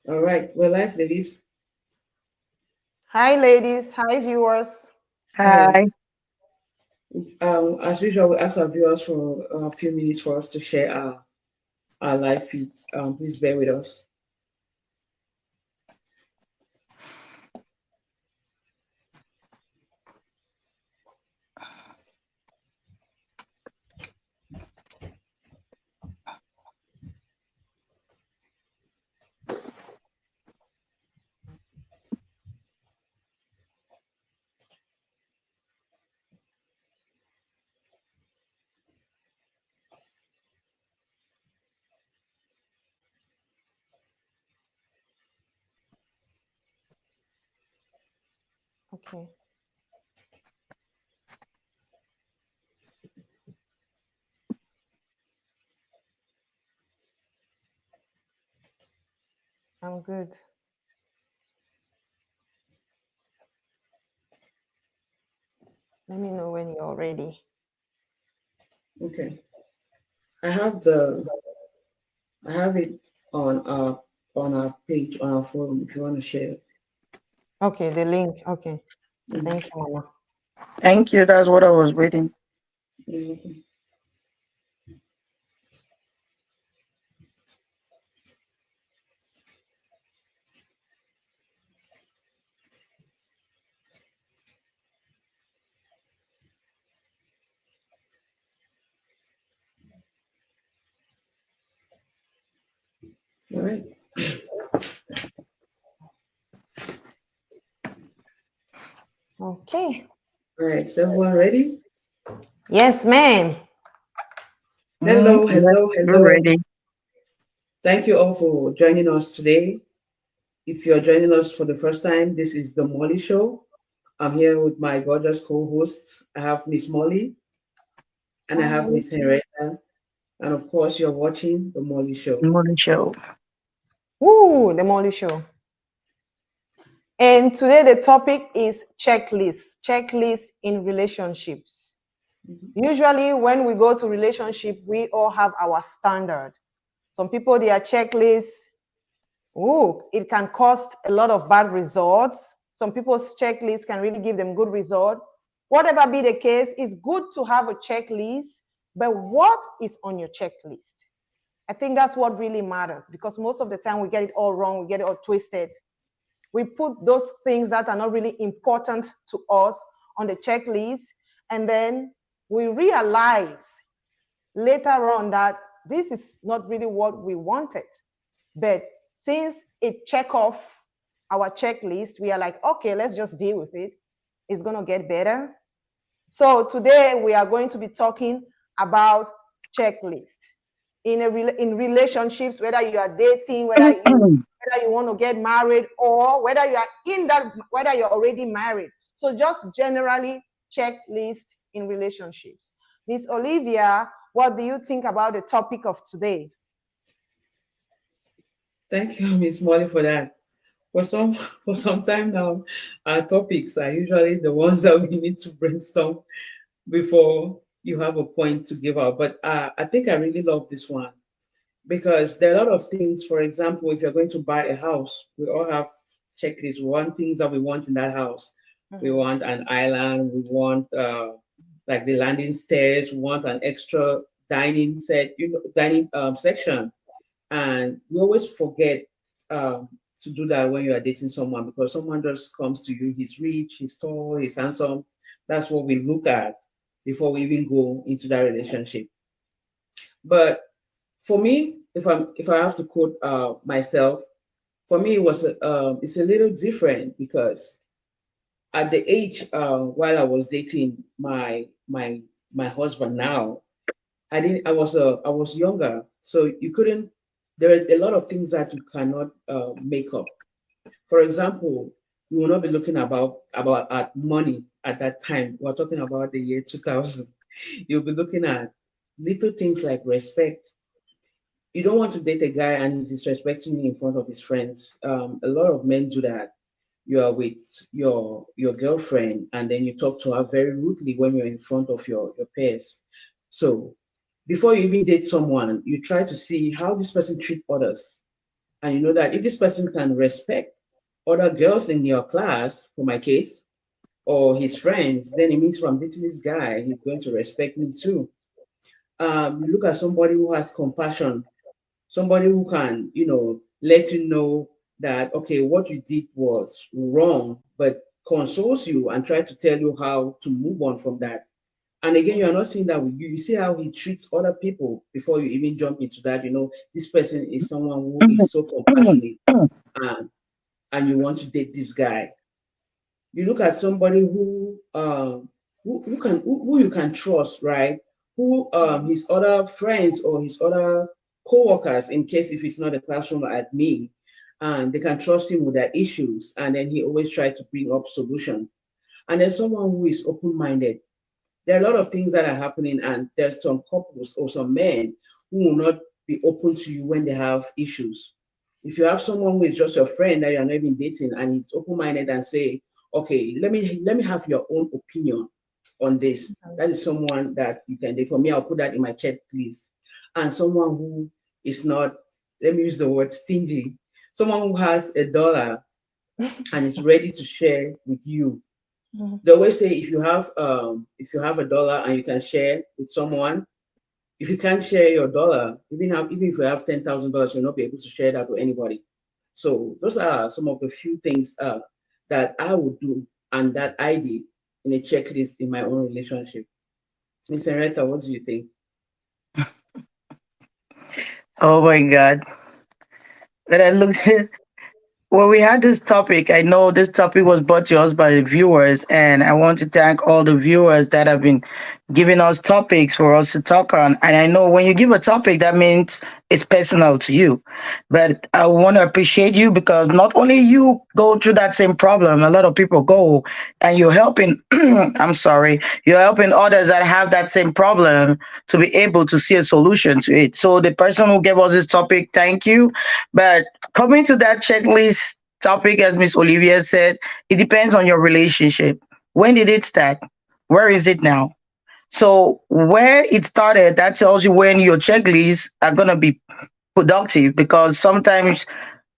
All right, we're live, ladies. Hi, ladies. Hi, viewers. Hi. Hi. As usual, we ask our viewers for a few minutes for us to share our live feed. Please bear with us. Okay, I'm good. Let me know when you're ready. Okay. I have the I have it on our page on our forum if you want to share it. Okay, the link. Okay, Mhm. thank you, Mama. Thank you. That's what I was waiting. Mhm. All right. Okay. All right. Is everyone ready? Yes, ma'am. Hello, hello, Yes, we're hello. ready. Thank you all for joining us today. If you're joining us for the first time, this is the Mollie Show. I'm here with my gorgeous co-hosts. I have Miss Molly and I have Hi. Miss Henrietta. And of course, you're watching the Molly Show. Mollie Show. Woo, the Molly Show. And today the topic is checklists. Checklists in relationships. Mhm. Usually, when we go to relationship, we all have our standard. Some people, their checklists, ooh, it can cost a lot of bad results. Some people's checklists can really give them good result. Whatever be the case, it's good to have a checklist, but what is on your checklist? I think that's what really matters because most of the time we get it all wrong, we get it all twisted. We put those things that are not really important to us on the checklist, and then we realize later on that this is not really what we wanted. But since it check off our checklist, we are like, okay, let's just deal with it. It's gonna get better. So today we are going to be talking about checklist in relationships, whether you are dating, whether you want to get married, or whether you are in that, whether you're already married. So just generally checklist in relationships. Miss Olivia, what do you think about the topic of today? Thank you, Miss Molly, for that. For some time now, our topics are usually the ones that we need to brainstorm before you have a point to give out. But I think I really love this one because there are a lot of things. For example, if you're going to buy a house, we all have checklists. We want things that we want in that house. We Mhm. want an island. We want like the landing stairs. We want an extra dining set, dining section. And we always forget to do that when you are dating someone because someone just comes to you. He's rich, he's tall, he's handsome. That's what we look at before we even go into that relationship. But for me, if I have to quote myself, for me it's a little different because at the age while I was dating my husband now, I was younger, so you couldn't. There are a lot of things that you cannot make up. For example, you will not be looking about at money at that time. We're talking about the year 2000. You'll be looking at little things like respect. You don't want to date a guy and he's disrespecting you in front of his friends. A lot of men do that. You are with your girlfriend and then you talk to her very rudely when you're in front of your peers. So before you even date someone, you try to see how this person treat others. and you know that if this person can respect other girls in your class, for my case, or his friends, then it means from dating this guy, he's going to respect me too. You look at somebody who has compassion, somebody who can, let you know that, okay, what you did was wrong, but consoles you and try to tell you how to move on from that. And again, you are not seeing that with you. You see how he treats other people before you even jump into that. This person is someone who is so compassionate, and you want to date this guy. You look at somebody who you can trust, right? Who his other friends or his other co-workers, in case if it's not a classroom admin, and they can trust him with their issues, and then he always tries to bring up solutions. And then someone who is open-minded. There are a lot of things that are happening, and there's some couples or some men who will not be open to you when they have issues. If you have someone who is just your friend that you're not even dating, and he's open-minded and say, okay, let me have your own opinion on this. That is someone that you can date. For me, I'll put that in my checklist. And someone who is not, let me use the word stingy, someone who has $1 and is ready to share with you. They always say if you have $1 and you can share with someone, if you can't share your dollar, even if you have $10,000, you'll not be able to share that with anybody. So those are some of the few things that I would do and that I did in a checklist in my own relationship. Miss Henrietta, what do you think? Oh my God. When I looked Well, we had this topic. I know this topic was brought to us by the viewers, and I want to thank all the viewers that have been giving us topics for us to talk on. And I know when you give a topic, that means it's personal to you. But I want to appreciate you because not only you go through that same problem, a lot of people go, and you're helping. I'm sorry, you're helping others that have that same problem to be able to see a solution to it. So the person who gave us this topic, thank you. But coming to that checklist topic, as Miss Olivia said, it depends on your relationship. When did it start? Where is it now? So where it started, that tells you when your checklists are gonna be productive because sometimes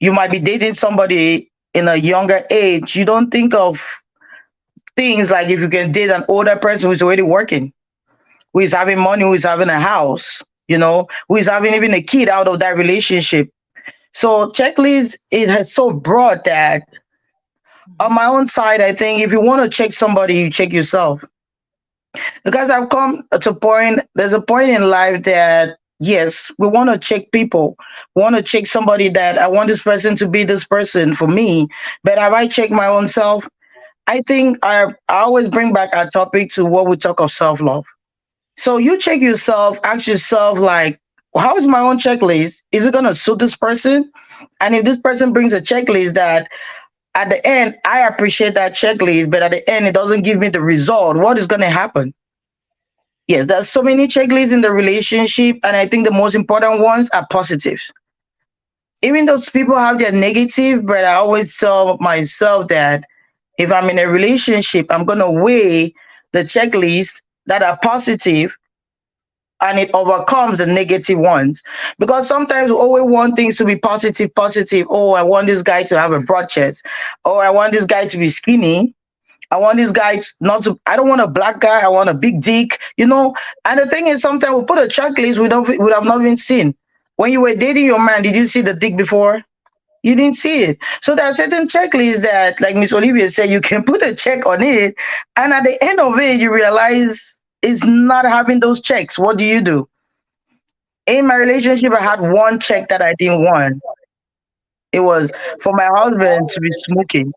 you might be dating somebody in a younger age. You don't think of things like if you can date an older person who's already working, who is having money, who is having a house, who is having even a kid out of that relationship. So checklist it has so broad that on my own side, I think if you want to check somebody, you check yourself. Because I've come to a point, there's a point in life that yes, we want to check people. We want to check somebody that I want this person to be this person for me. But have I checked my own self? I think I always bring back our topic to what we talk of self-love. So you check yourself, ask yourself like, how is my own checklist? Is it gonna suit this person? And if this person brings a checklist that at the end I appreciate that checklist, but at the end it doesn't give me the result, what is gonna happen? Yes, there's so many checklists in the relationship, and I think the most important ones are positives. Even those people have their negative, but I always tell myself that if I'm in a relationship, I'm gonna weigh the checklist that are positive and it overcomes the negative ones. Because sometimes we always want things to be positive, positive. Oh, I want this guy to have a broad chest. Oh, I want this guy to be skinny. I want this guy not to, I don't want a black guy. I want a big dick. And the thing is, sometimes we put a checklist we have not been seen. When you were dating your man, did you see the dick before? You didn't see it. So there are certain checklists that, like Miss Olivia said, you can put a check on it. And at the end of it, you realize it's not having those checks. What do you do? In my relationship, I had one check that I didn't want. It was for my husband to be smoking.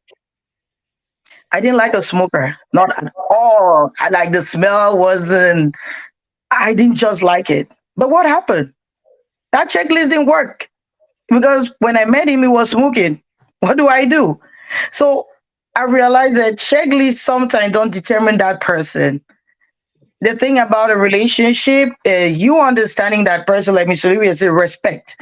I didn't like a smoker, not at all. I like the smell wasn't. I didn't just like it. But what happened? That checklist didn't work because when I met him, he was smoking. What do I do? So I realized that checklists sometimes don't determine that person. The thing about a relationship is you understanding that person, like Mr. Lewis said, respect.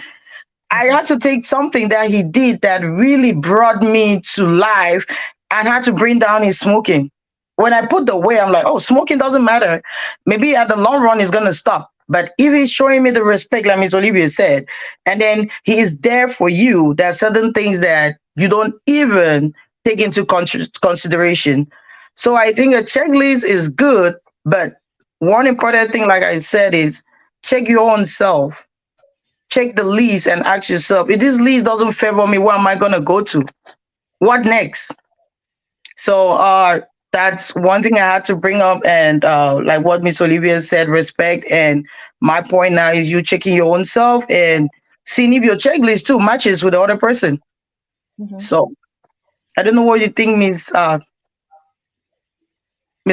I had to take something that he did that really brought me to life and had to bring down his smoking. When I put the way, I'm like, oh, smoking doesn't matter. Maybe at the long run, it's going to stop. But if he's showing me the respect, like Miss Olivia said, and then he is there for you, there are certain things that you don't even take into consideration. So I think a checklist is good, but one important thing, like I said, is check your own self. Check the list and ask yourself, if this list doesn't favor me, where am I gonna go to? What next? So that's one thing I had to bring up, and like what Miss Olivia said, respect. And my point now is you checking your own self and seeing if your checklist too matches with the other person. Mhm. So I don't know what you think, Miss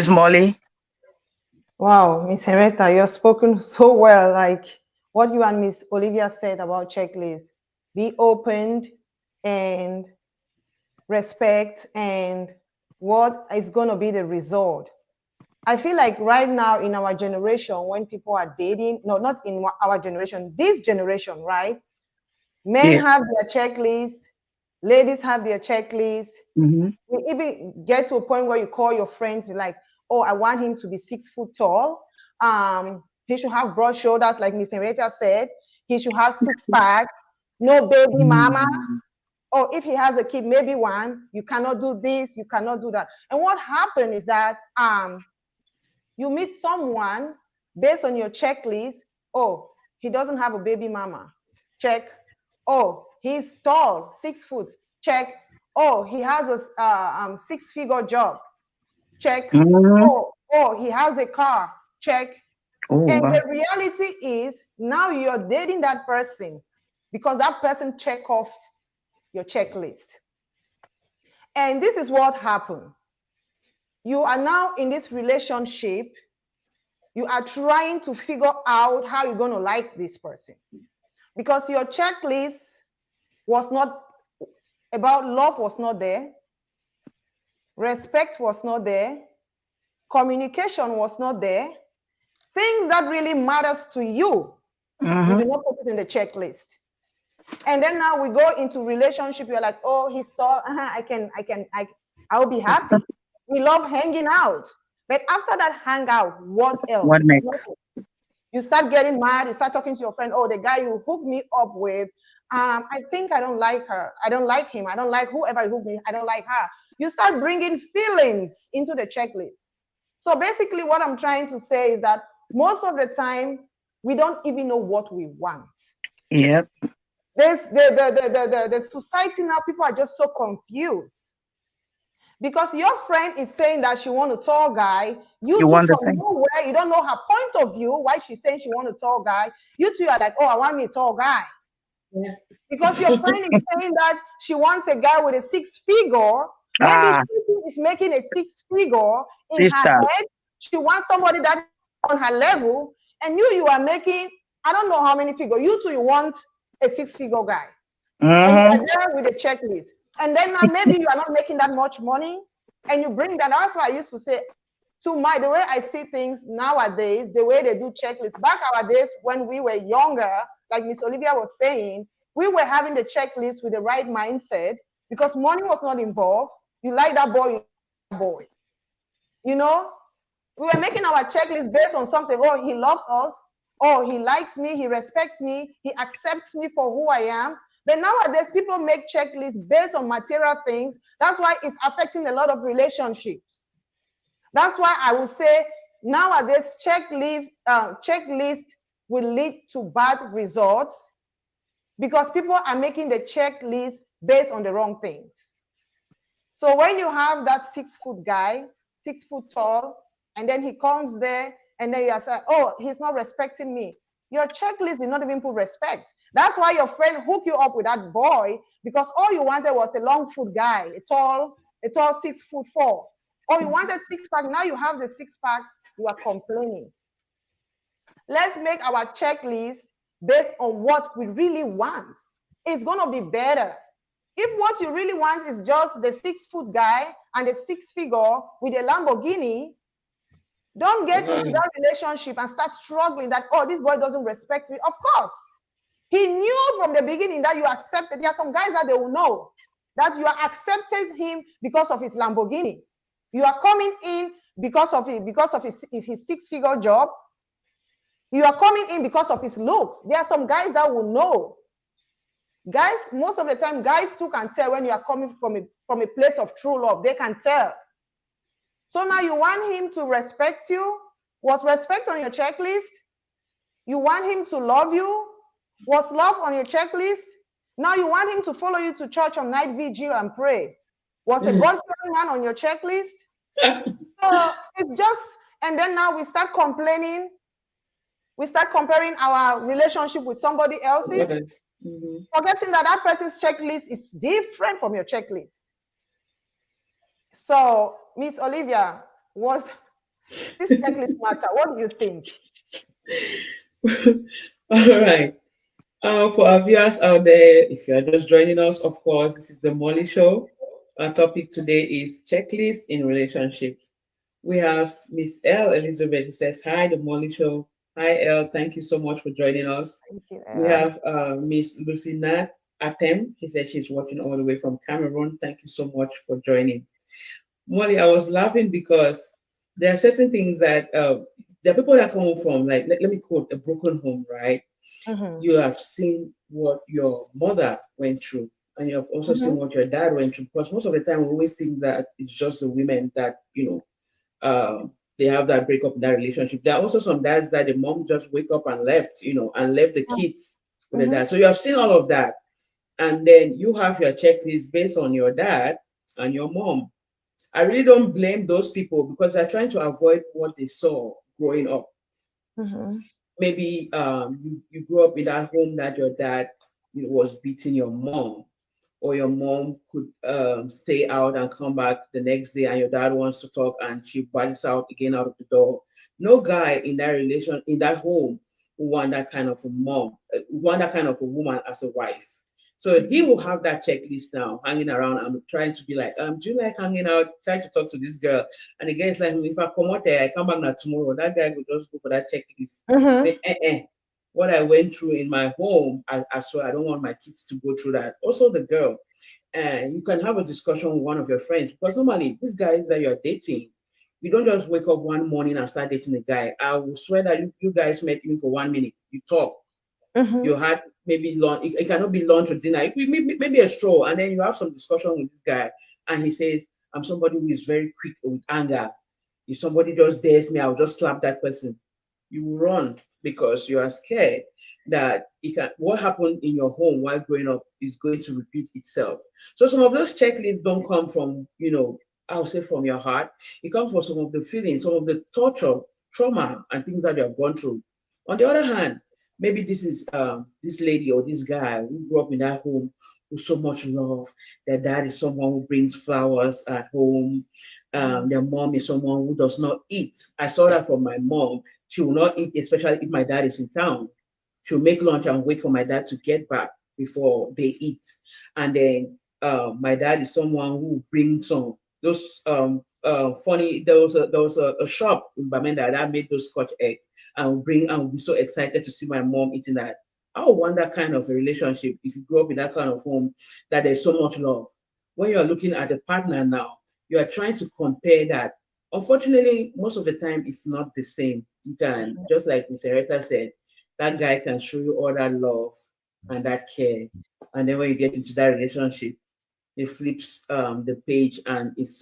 Molly. Wow, Miss Henrietta, you have spoken so well. Like what you and Miss Olivia said about checklists. Be open and respect and what is going to be the result. I feel like right now in our generation, when people are dating, no, not in our generation, this generation, right? Men Yeah. have their checklist, ladies have their checklist. Mm-hmm. We even get to a point where you call your friends, you're like, oh, I want him to be 6 foot tall. He should have broad shoulders, like Miss Henrietta said. He should have six pack, no baby mama. Or if he has a kid, maybe one, you cannot do this, you cannot do that. And what happened is that you meet someone based on your checklist. Oh, he doesn't have a baby mama. Check. Oh, he's tall, 6 foot. Check. Oh, he has a six-figure job. Check. Mm-hmm. Oh, he has a car. Check. Oh, And wow. the reality is now you're dating that person because that person check off your checklist. And this is what happened. You are now in this relationship. You are trying to figure out how you're going to like this person because your checklist was not about love, was not there, respect was not there, communication was not there. Things that really matters to you, you Mm-hmm. do not put it in the checklist. And then now we go into relationship. You're like, oh, he's tall. I'll be happy. We love hanging out. But after that hangout, what else? What It's next? nothing. You start getting mad. You start talking to your friend. Oh, the guy you hooked me up with, I think I don't like her. I don't like him. I don't like whoever you hooked me. I don't like her. You start bringing feelings into the checklist. So basically, what I'm trying to say is that most of the time, we don't even know what we want. Yep. There's the society now, people are just so confused. Because your friend is saying that she want a tall guy, you You two want the from same? nowhere, you don't know her point of view, why she's saying she want a tall guy. You two are like, oh, I want me a tall guy. Yeah. Because your friend is saying that she wants a guy with a six figure. Maybe Ah, she is making a six figure in her sister. head. She wants somebody that on her level, and you are making, I don't know how many figure. You two, you want a six-figure guy. And you are Mm-hmm. there with a checklist. And then now maybe you are not making that much money, and you bring that. That's why I used to say, the way I see things nowadays, the way they do checklists. Back our days when we were younger, like Miss Olivia was saying, we were having the checklist with the right mindset because money was not involved. You like that boy, you like that boy. You know, we were making our checklist based on something. Oh, he loves us. Oh, he likes me. He respects me. He accepts me for who I am. But nowadays, people make checklists based on material things. That's why it's affecting a lot of relationships. That's why I would say nowadays, checklist will lead to bad results because people are making the checklist based on the wrong things. So when you have that 6 foot guy, 6 foot tall, and then he comes there, and then you are saying, oh, he's not respecting me. Your checklist did not even put respect. That's why your friend hooked you up with that boy because all you wanted was a long foot guy, a tall 6'4". Or you wanted six pack. Now you have the six pack. You are complaining. Let's make our checklist based on what we really want. It's gonna be better. If what you really want is just the 6 foot guy and the six figure with a Lamborghini, don't get into that relationship and start struggling that, oh, this boy doesn't respect me. Of course, he knew from the beginning that you accepted. There are some guys that they will know that you are accepted him because of his Lamborghini. You are coming in because of his six-figure job. You are coming in because of his looks. There are some guys that will know. Guys, most of the time, guys too can tell when you are coming from a place of true love. They can tell. So now you want him to respect you. Was respect on your checklist? You want him to love you? Was love on your checklist? Now you want him to follow you to church on night vigil and pray. Was a God-fearing man on your checklist? So it's just, and then now we start complaining. We start comparing our relationship with somebody else's, forgetting that that person's checklist is different from your checklist. So, Miss Olivia, what this checklist matter? What do you think? All right. For our viewers out there, if you are just joining us, of course, this is the Mollie Show. Our topic today is checklist in relationships. We have Miss L. Elizabeth who says, "Hi, the Mollie Show." Hi, L. Thank you so much for joining us. Thank you, We have Miss Lucy Nat Atem. She said she's watching all the way from Cameroon. Thank you so much for joining. Molly, I was laughing because there are certain things that there are people that come from, like, let me quote, a broken home, right? You have seen what your mother went through, and you have also seen what your dad went through. Because most of the time, we always think that it's just the women that, they have that breakup in that relationship. There are also some dads that the mom just wake up and left, and left the kids with the dad. So you have seen all of that. And then you have your checklist based on your dad and your mom. I really don't blame those people because they're trying to avoid what they saw growing up. Maybe you grew up in that home that your dad, was beating your mom, or your mom could stay out and come back the next day, and your dad wants to talk and she bites out again out of the door. No guy in that relation, in that home, who want that kind of a mom, want that kind of a woman as a wife. So he will have that checklist now hanging around. I'm trying to be like, do you like hanging out? Trying to talk to this girl. And the guy is like, if I come out there, I come back now tomorrow. That guy will just go for that checklist. Say, what I went through in my home, I swear I don't want my kids to go through that. Also the girl. And you can have a discussion with one of your friends, because normally these guys that you're dating, you don't just wake up one morning and start dating a guy. I will swear that you guys met him for 1 minute. You talk. You had maybe lunch. It cannot be lunch or dinner. It could be maybe a stroll, and then you have some discussion with this guy, and he says, "I'm somebody who is very quick with anger. If somebody just dares me, I'll just slap that person." You will run because you are scared that what happened in your home while growing up is going to repeat itself. So some of those checklists don't come from, I would say, from your heart. It comes from some of the feelings, some of the torture, trauma, and things that you have gone through. On the other hand, maybe this is this lady or this guy who grew up in that home with so much love. Their dad is someone who brings flowers at home. Their mom is someone who does not eat. I saw that from my mom. She will not eat, especially if my dad is in town. She'll make lunch and wait for my dad to get back before they eat. And then my dad is someone who brings some those funny. There was a shop in Bamenda that made those Scotch eggs, and would be so excited to see my mom eating that. I would want that kind of a relationship if you grew up in that kind of home that there's so much love. When you're looking at a partner now, you are trying to compare that. Unfortunately, most of the time it's not the same. You can, just like Miss Ereta said, that guy can show you all that love and that care. And then when you get into that relationship, he flips the page, and he's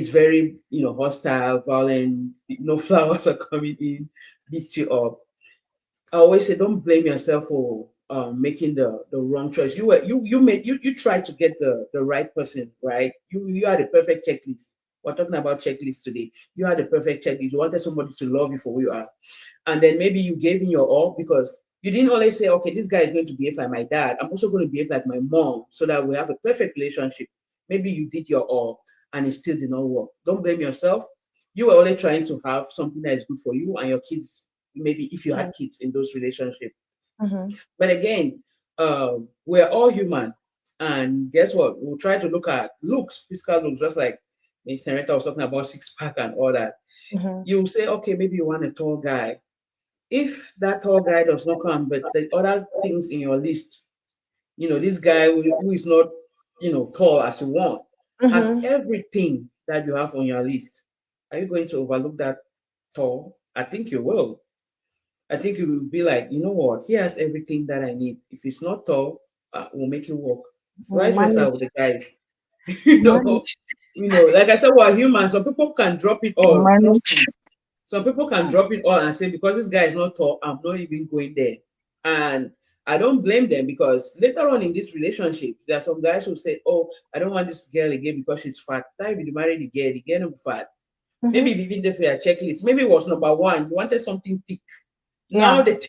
very, hostile, violent, no flowers are coming in, beats you up. I always say, don't blame yourself for making the wrong choice. You tried to get the right person, right? You had a perfect checklist. We're talking about checklists today. You had a perfect checklist. You wanted somebody to love you for who you are, and then maybe you gave in your all, because you didn't always say, okay, this guy is going to behave like my dad. I'm also going to behave like my mom, so that we have a perfect relationship. Maybe you did your all, and it still did not work. Don't blame yourself. You were only trying to have something that is good for you and your kids, maybe if you had kids in those relationships. But again, we're all human. And guess what? We'll try to look at looks, physical looks, just like Miss Henrietta was talking about six pack and all that. You say, okay, maybe you want a tall guy. If that tall guy does not come, but the other things in your list, this guy who is not, tall as you want, has everything that you have on your list, are you going to overlook that tall I think you will. I think you will be like, you know what? He has everything that I need. If it's not tall, we'll make it work. We'll Vice versa with manage. the guys. you know, Manage. like I said, we're human. Some people can drop it all. Trust Manage. me. Some people can drop it all and say, because this guy is not tall, I'm not even going there. And I don't blame them, because later on in this relationship, there are some guys who say, oh, I don't want this girl again because she's fat. Time you marry the girl will be fat. Maybe Mm-hmm. even there for your checklist. Maybe it was number one. You wanted something thick. Now Yeah. the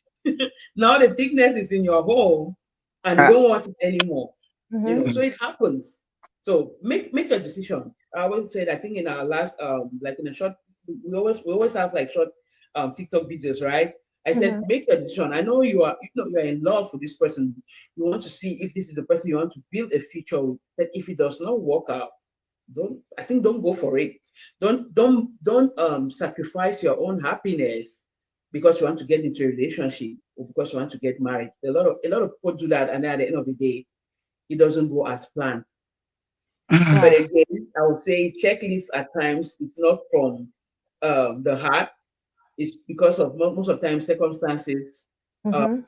now the thickness is in your home and you Uh, don't want it anymore. Mm-hmm. So it happens. So make your decision. I always said, I think in our last like in a short, we always have like short TikTok videos, right? I said, Mm-hmm. make your decision. I know you're in love for this person. You want to see if this is the person you want to build a future with. But if it does not work out, don't go for it. Don't sacrifice your own happiness because you want to get into a relationship or because you want to get married. A lot of people do that, and then at the end of the day, it doesn't go as planned. But mhm. Right. again, I would say checklist at times is not from the heart. It's because of most of the time circumstances, uh, Mm-hmm.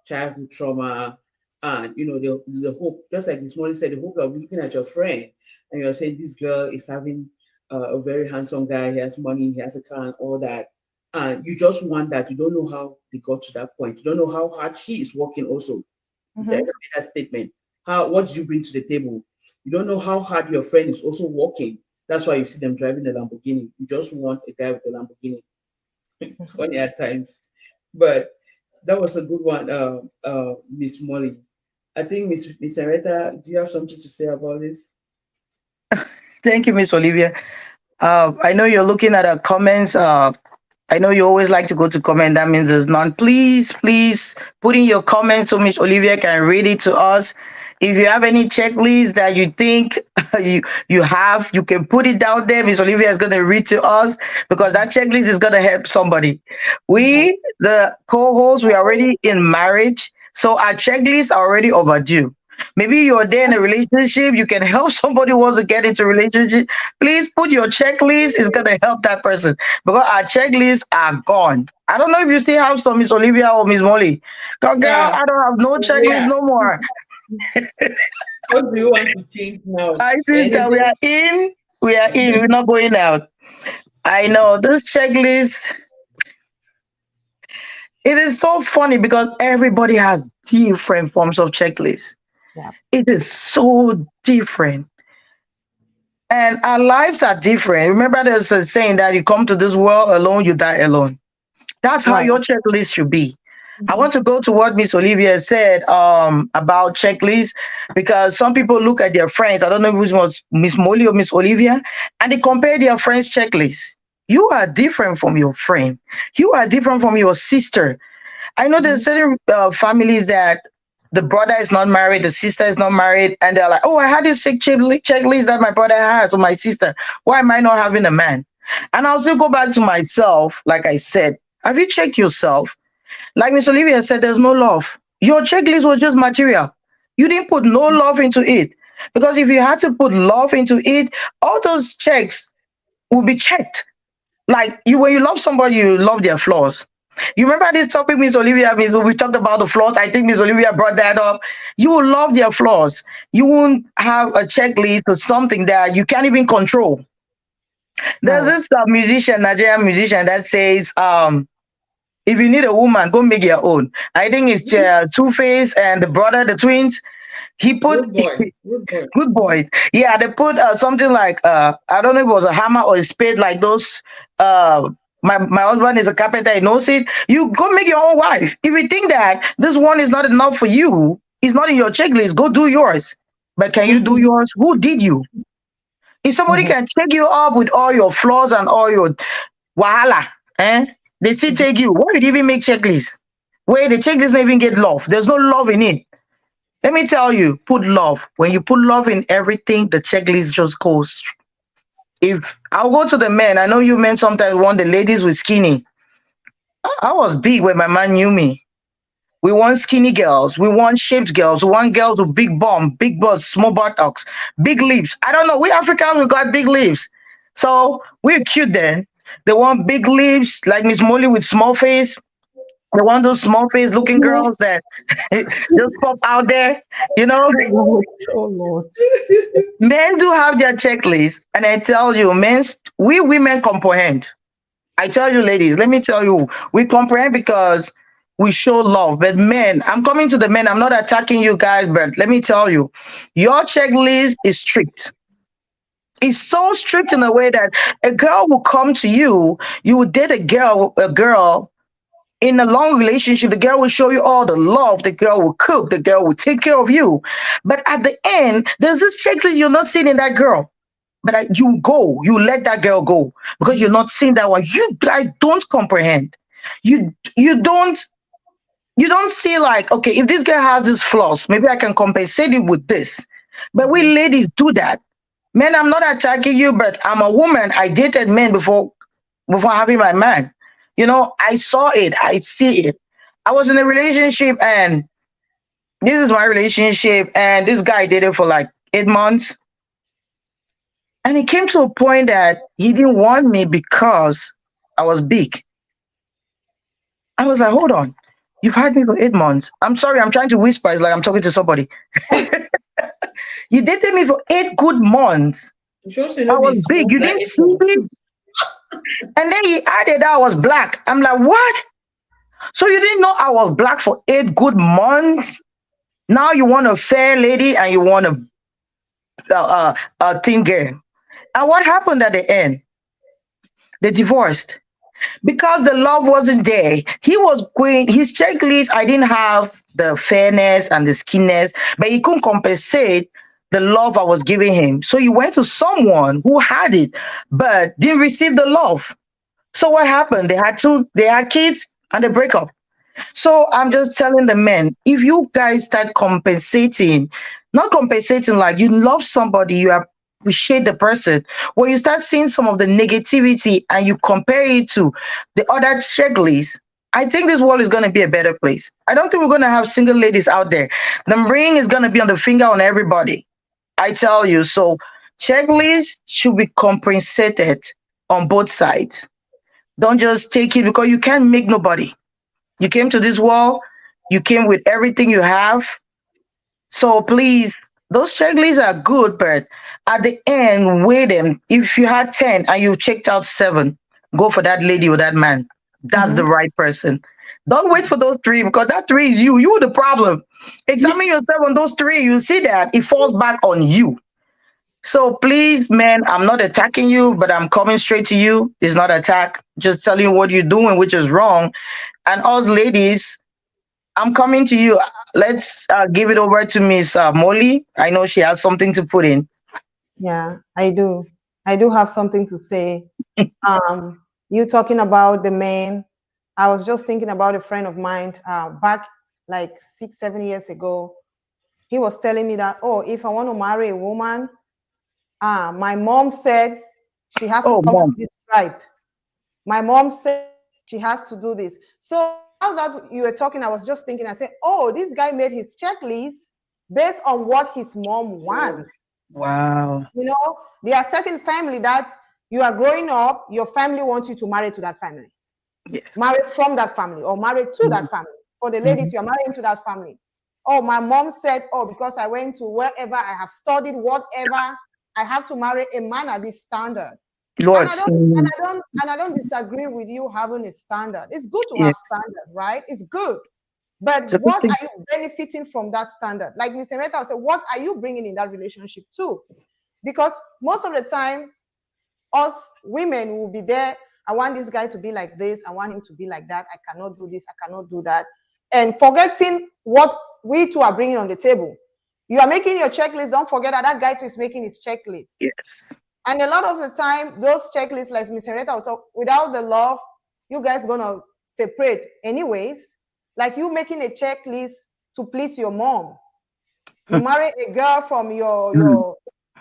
childhood trauma, and the hope. Just like this morning said, the hope of looking at your friend and you're saying this girl is having a very handsome guy. He has money, he has a car, and all that. And you just want that. You don't know how they got to that point. You don't know how hard she is working. Also, it's a Mm-hmm. that statement. What do you bring to the table? You don't know how hard your friend is also working. That's why you see them driving a Lamborghini. You just want a guy with a Lamborghini. It's Mm-hmm. funny at times, but that was a good one, Miss Molly. I think Miss Areta, do you have something to say about this? Thank you, Miss Olivia. I know you're looking at our comments. I know you always like to go to comment. That means there's none. Please, please put in your comments so Miss Olivia can read it to us. If you have any checklist that you think you have, you can put it down there. Miss Olivia is going to read to us because that checklist is going to help somebody. Okay. We, the co-hosts, we are already in marriage, so our checklists are already overdue. Maybe you're there in a relationship, you can help somebody who wants to get into a relationship. Please put your checklist, it's gonna help that person because our checklists are gone. I don't know if you still have some, Miss Olivia or Miss Molly. Girl, Yeah, I don't have no checklist yeah. no more. What do you want to change now? My sister, we Anything? are in, we are in, we're not going out. I know this checklist, it is so funny because everybody has different forms of checklists. Yeah. It is so different. And our lives are different. Remember, there's a saying that you come to this world alone, you die alone. That's how Right. your checklist should be. I Mm-hmm. want to go to what Miss Olivia said about checklists because some people look at their friends. I don't know if it was Miss Molly or Miss Olivia, and they compare their friends' checklist. You are different from your friend. You are different from your sister. I know Mm-hmm. there's certain families that the brother is not married, the sister is not married, and they're like, "Oh, I had this checklist that my brother has or my sister. Why am I not having a man?" And I'll still go back to myself, like I said. Have you checked yourself? Like Miss Olivia said, there's no love. Your checklist was just material. You didn't put no love into it. Because if you had to put love into it, all those checks will be checked. Like you, when you love somebody, you love their flaws. You remember this topic, Miss Olivia? Miss, we talked about the flaws. I think Miss Olivia brought that up. You will love their flaws. You won't have a checklist or something that you can't even control. There's Right. this musician, Nigerian musician, that says, if you need a woman, go make your own. I think it's Mhm. Two Face and the brother, the twins. He put Good boy. Good boy. good Mhm. boys. Yeah, they put something like I don't know if it was a hammer or a spade, like those. My husband is a carpenter. He knows it. You go make your own wife. If you think that this one is not enough for you, it's not in your checklist. Go do yours. But can you do Mm-hmm. yours? Who did you? If somebody Mm-hmm. can check you up with all your flaws and all your wahala, they still Mm-hmm. take you. Why did you even make checklist? Where the checklist not even get love. There's no love in it. Let me tell you, put love. When you put love in everything, the checklist just goes. If I'll go to the men, I know you men sometimes want the ladies with skinny. I was big when my man knew me. We want skinny girls. We want shaped girls. We want girls with big bum, big butts, small buttocks, big lips. I don't know. We Africans, we got big lips. So we're cute then. They want big lips, like Miss Molly with small face. They want those small face looking girls that just pop out there. You know, Oh Lord. Oh Lord. men do have their checklist, and I tell you, men, we women comprehend. I tell you, ladies, let me tell you, we comprehend because we show love. But men, I'm coming to the men. I'm not attacking you guys, but let me tell you, your checklist is strict. It's so strict in a way that a girl will come to you. You would date a girl in a long relationship. The girl will show you all the love. The girl will cook. The girl will take care of you. But at the end, there's this checklist you're not seeing in that girl. But you go, you let that girl go because you're not seeing that one. You guys don't comprehend. You don't see like, okay, if this girl has this flaws, maybe I can compensate it with this. But we ladies do that. Men, I'm not attacking you, but I'm a woman. I dated men before having my man. I saw it. I see it. I was in a relationship, and this is my relationship, and this guy dated for like 8 months. And it came to a point that he didn't want me because I was big. I was like, hold on. You've had me for 8 months. I'm sorry, I'm trying to whisper. It's like I'm talking to somebody. You dated me for 8 good months. Just you I know, be was big. small You like didn't it see was. me. And then he added that I was black. I'm like, what? So you didn't know I was black for 8 good months? Now you want a fair lady and you want a thin girl. And what happened at the end? They divorced because the love wasn't there. He was going his checklist. I didn't have the fairness and the skinness, but he couldn't compensate the love I was giving him. So he went to someone who had it, but didn't receive the love. So what happened? They had kids and they break up. So I'm just telling the men, if you guys start compensating, not compensating like you love somebody, you appreciate the person, when you start seeing some of the negativity and you compare it to the other checklists, I think this world is going to be a better place. I don't think we're going to have single ladies out there. The ring is going to be on the finger on everybody. I tell you. So checklists should be compensated on both sides. Don't just take it because you can't make nobody. You came to this world, you came with everything you have. So please, those checklists are good, but at the end, weigh them. If you had 10 and you checked out 7, go for that lady or that man. That's the Mm-hmm. right person. Don't wait for those 3 because that 3 is you. You're the problem. Examine yourself on those 3. You see that it falls back on you. So please, man, I'm not attacking you, but I'm coming straight to you. It's not attack. Just telling you what you're doing, which is wrong. And us ladies, I'm coming to you. Let's give it over to Miss Molly. I know she has something to put in. Yeah, I do. I do have something to say. You talking about the men. I was just thinking about a friend of mine back like 6, 7 years ago. He was telling me that, oh, if I want to marry a woman, my mom said she has to Oh, come from mom. this tribe. My mom said she has to do this. So now that you were talking, I was just thinking, I said, oh, this guy made his checklist based on what his mom wants. Wow. You know, there are certain family that you are growing up, your family wants you to marry to that family, Yes. marry from that family, or marry to Mhm. that family. For the ladies, Mhm. you are marrying to that family. Oh, my mom said, oh, because I went to wherever, I have studied whatever, I have to marry a man at this standard. And I Lots. don't, and Mhm. I don't, and I don't disagree with you having a standard. It's good to have Yes. standard, right? It's good. But It's a good what thing. are you benefiting from that standard? Like Mr. Reta said, what are you bringing in that relationship too? Because most of the time, us women will be there. I want this guy to be like this. I want him to be like that. I cannot do this. I cannot do that. And forgetting what we two are bringing on the table. You are making your checklist. Don't forget that that guy too is making his checklist. Yes. And a lot of the time, those checklists, like Mr. Reta will talk, without the love, you guys gonna separate anyways. Like you making a checklist to please your mom. You marry a girl from Mhm.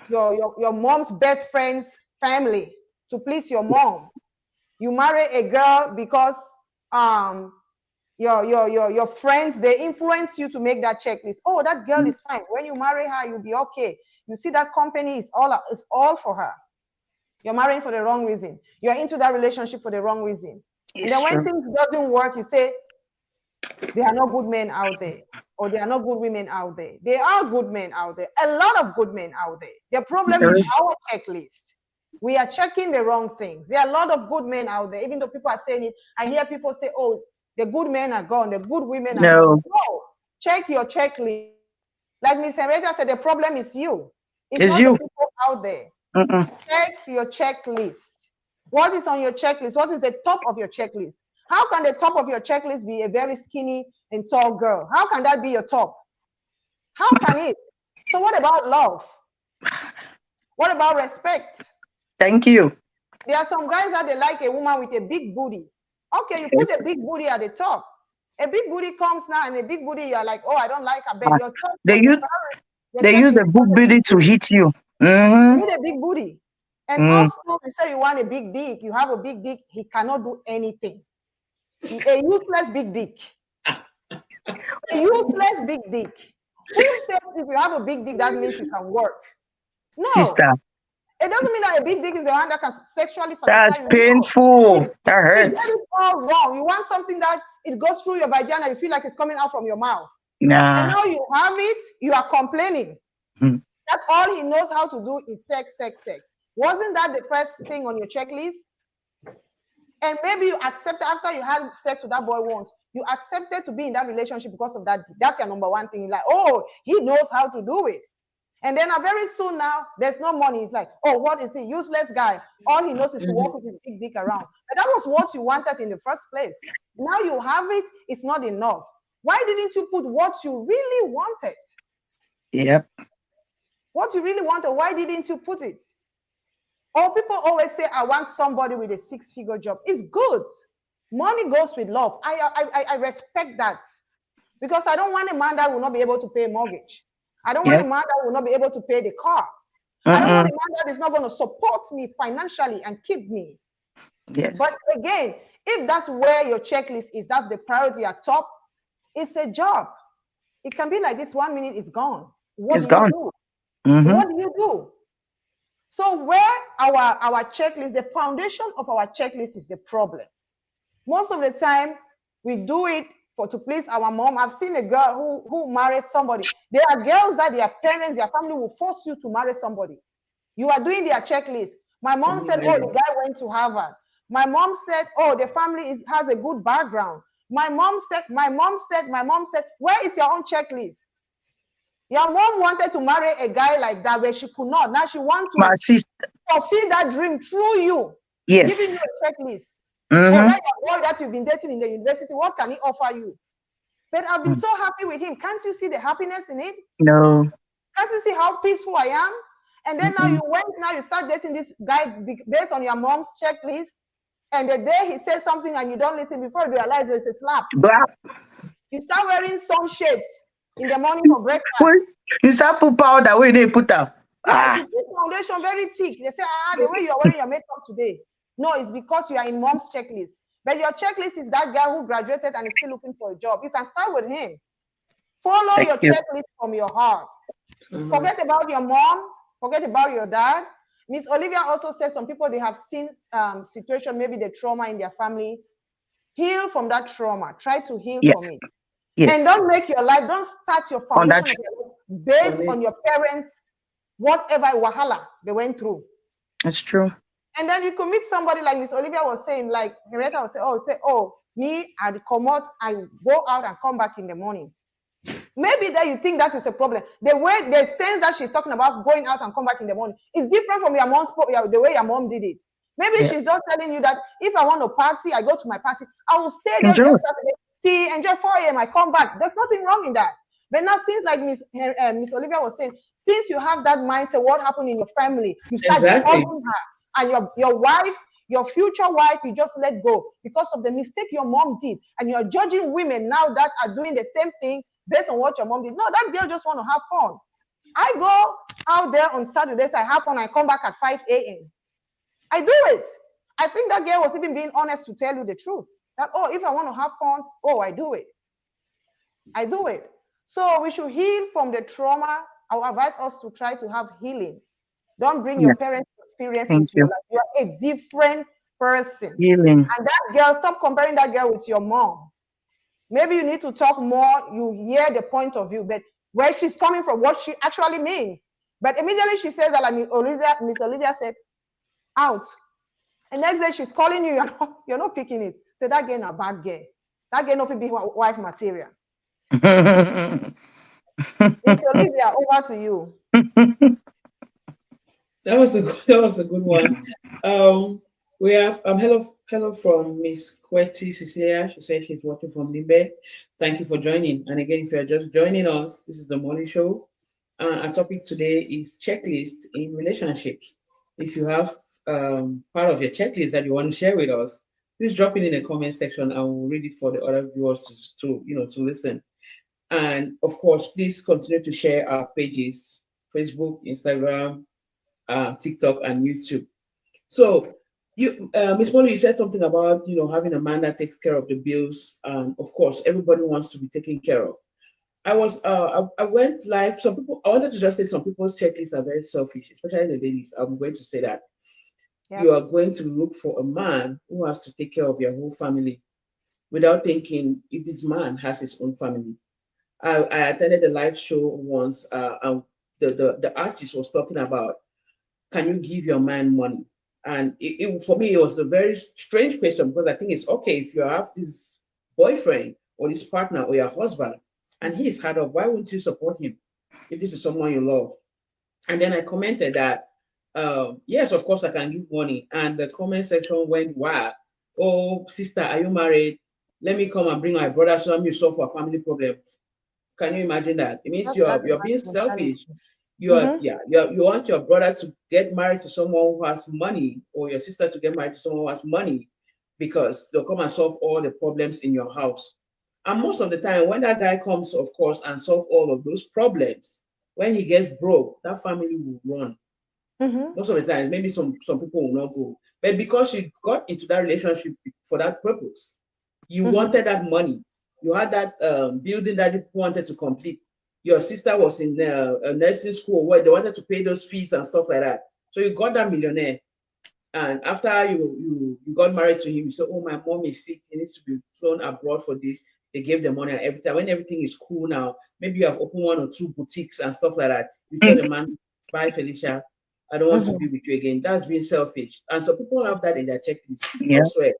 your mom's best friend's family to please your mom. Yes. You marry a girl because um your friends, they influence you to make that checklist. Oh, that girl Mhm. is fine. When you marry her, you'll be okay. You see that company is all for her. You're marrying for the wrong reason. You're into that relationship for the wrong reason. And It's then when true. things doesn't work, you say, there are no good men out there, or there are no good women out there. There are good men out there, a lot of good men out there. The problem There is is. our checklist. We are checking the wrong things. There are a lot of good men out there, even though people are saying it. I hear people say, oh, the good men are gone, the good women are gone. No, No, check your checklist. Like Miss Henrietta said, the problem is you. It's it's not the you. people out there. Mm-mm. Check your checklist. What is on your checklist? What is the top of your checklist? How can the top of your checklist be a very skinny and tall girl? How can that be your top? How can it? So what about love? What about respect? Thank you. There are some guys that they like a woman with a big booty. Okay, you Yes. put a big booty at the top. A big booty comes now, and a big booty, you're like, oh, I don't like her, but Ah, your top They of the use priority, your they use checklist the is book not a big building to booty. hit you. You Mm-hmm. need a big booty. And Mm. also, you say you want a big dick, you have a big dick, he cannot do anything. A useless big dick. A useless big dick. Who says if you have a big dick, that means you can work? No. Sister, It doesn't mean that a big dick is the one that can sexually that's satisfy you. No. painful. That You get hurts. it all wrong. You want something that it goes through your vagina, you feel like it's coming out from your mouth. And Nah. now you have it, you are complaining. Mm. That all he knows how to do is sex, sex, sex. Wasn't that the first thing on your checklist? And maybe you accept after you had sex with that boy once, you accepted to be in that relationship because of that. That's your number one thing. You're like, oh, he knows how to do it. And then very soon now, there's no money. It's like, oh, what is he? Useless guy. All he knows is to walk with his big dick around. But that was what you wanted in the first place. Now you have it, it's not enough. Why didn't you put what you really wanted? Yep. What you really wanted, why didn't you put it? Or people always say, I want somebody with a six-figure job. It's good. Money goes with love. I respect that. Because I don't want a man that will not be able to pay a mortgage. I don't want Yes. a man that will not be able to pay the car. I don't want Mm-mm. a man that is not going to support me financially and keep me. Yes. But again, if that's where your checklist is, that's the priority at top, it's a job. It can be like this, 1 minute is gone. What It's do you gone. do? Mm-hmm. What do you do? So where our checklist, the foundation of our checklist is the problem. Most of the time, we do it to please our mom. I've seen a girl who married somebody. There are girls that their parents, their family will force you to marry somebody. You are doing their checklist. My mom said, oh, the guy went to Harvard. My mom said, oh, the family has a good background. My mom said, where is your own checklist? Your mom wanted to marry a guy like that, but she could not. Now she wants My to sister. fulfill that dream through you, giving you Yes. a checklist. Oh, Mm-hmm. that your boy that you've been dating in the university, what can he offer you? But I've been so happy with him. Can't you see the happiness in it? No. Can't you see how peaceful I am? And then now Mm-mm. you start dating this guy based on your mom's checklist. And the day he says something and you don't listen, before you realize it's a slap. Blah. You start wearing sunshades in the morning for breakfast. Wait, you start put powder where they put out. Yes, Ah. you put foundation very thick. They say, the way you're wearing your makeup today. No, it's because you are in mom's checklist. But your checklist is that guy who graduated and is still looking for a job. You can start with him. Follow Thank your you. checklist from your heart. Forget about your mom. Forget about your dad. Miss Olivia also said some people, they have seen situation, maybe the trauma in their family. Heal from that trauma. Try to heal from Yes. it. And Yes. don't make your life, don't start your On that. foundation of your life based on your parents, whatever wahala they went through. That's true. And then you could meet somebody like Miss Olivia was saying, like Henrietta was saying, oh, me, I come out, I go out and come back in the morning. Maybe that you think that is a problem. The sense that she's talking about going out and come back in the morning is different from your mom's, the way your mom did it. Maybe she's just telling you that if I want to party, I go to my party. I will stay there Enjoy. just see, enjoy 4 a.m. I come back. There's nothing wrong in that. But now, since like Miss Olivia was saying, since you have that mindset, what happened in your family, you start judging her and your wife, your future wife, you just let go because of the mistake your mom did, and you're judging women now that are doing the same thing based on what your mom did. No, that girl just want to have fun. I go out there on Saturdays, I have fun, I come back at 5 a.m. I do it. I think that girl was even being honest to tell you the truth. That, oh, if I want to have fun, oh, I do it. I do it. So we should heal from the trauma. I would advise us to try to have healing. Don't bring your parents experience Thank into your you. life. You are a different person. Healing. And that girl, stop comparing that girl with your mom. Maybe you need to talk more, you hear the point of view, but where she's coming from, what she actually means. But immediately she says that, like Miss Olivia said, out. And next day she's calling you, you're not picking it. Say that girl a bad girl. That girl not be wife material. Miss Olivia, over to you. That was a that was a good one. We have hello from Miss Quetty Cecilia. She said she's watching from Limbe. Thank you for joining. And again, if you're just joining us, this is the Mollie Show. Our topic today is checklist in relationships. If you have part of your checklist that you want to share with us, please drop it in the comment section and we'll read it for the other viewers to listen. And of course, please continue to share our pages, Facebook, Instagram, TikTok, and YouTube. So, Miss Molly, you said something about having a man that takes care of the bills, and of course, everybody wants to be taken care of. I went live. Some people, I wanted to just say some people's checklists are very selfish, especially the ladies. I'm going to say that you Yep. are going to look for a man who has to take care of your whole family without thinking if this man has his own family. I attended a live show once, and the artist was talking about, can you give your man money? And for me, it was a very strange question because I think it's okay if you have this boyfriend or this partner or your husband and he is hard up, why wouldn't you support him if this is someone you love? And then I commented that, yes, of course, I can give money. And the comment section went, wow, oh, sister, are you married? Let me come and bring my brother so you solve our family problems. Can you imagine that? It means That's you're a being nice mentality. selfish. You are, Mm-hmm. yeah, you want your brother to get married to someone who has money, or your sister to get married to someone who has money, because they'll come and solve all the problems in your house. And most of the time, when that guy comes, of course, and solve all of those problems, when he gets broke, that family will run. Mm-hmm. Most of the time, maybe some people will not go, but because you got into that relationship for that purpose, you Mm-hmm. wanted that money, you had that building that you wanted to complete. Your sister was in a nursing school where they wanted to pay those fees and stuff like that, so you got that millionaire. And after you got married to him, you said, oh, my mom is sick, he needs to be flown abroad for this. They gave the money and everything. When everything is cool now, maybe you have opened one or two boutiques and stuff like that, you tell the man, bye Felicia, I don't want to be Mm-hmm. with you again. That's being selfish. And so people have that in their checklist Yeah, elsewhere,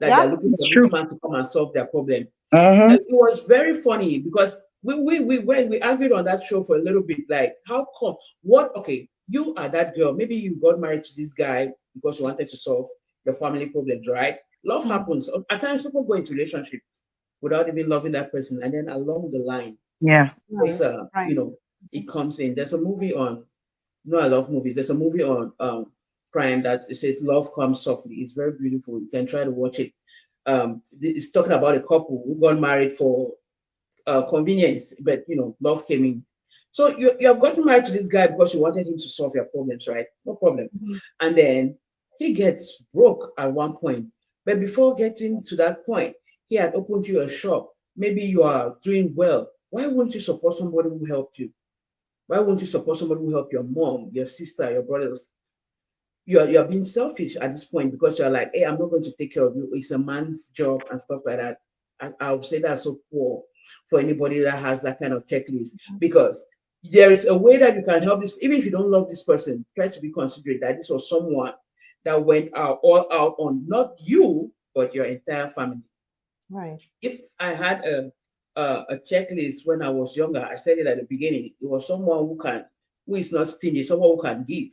that they're Yeah. looking it's for this true. man to come and solve their problem. Mm-hmm. It was very funny because we when we argued on that show for a little bit, like, how come, what, okay, you are that girl, maybe you got married to this guy because you wanted to solve your family problems, right? Love Mm-hmm. happens at times. People go into relationships without even loving that person, and then along the line, Yeah. just Right. Right. it comes in. There's a movie on, no, I love movies. There's a movie on Prime that it says Love Comes Softly. It's very beautiful. You can try to watch it. It's talking about a couple who got married for convenience, but love came in. So you have gotten married to this guy because you wanted him to solve your problems, right? No problem. Mm-hmm. And then he gets broke at one point. But before getting to that point, he had opened you a shop. Maybe you are doing well. Why wouldn't you support somebody who helped you? Why won't you support somebody who helped your mom, your sister, your brothers? You're being selfish at this point because you're like, hey, I'm not going to take care of you. It's a man's job and stuff like that. I would say that's so poor for anybody that has that kind of checklist, because there is a way that you can help this. Even if you don't love this person, try to be considerate that this was someone that went out all out on not you but your entire family. Right. If I had a checklist when I was younger, I said it at the beginning. It was someone who is not stingy, someone who can give.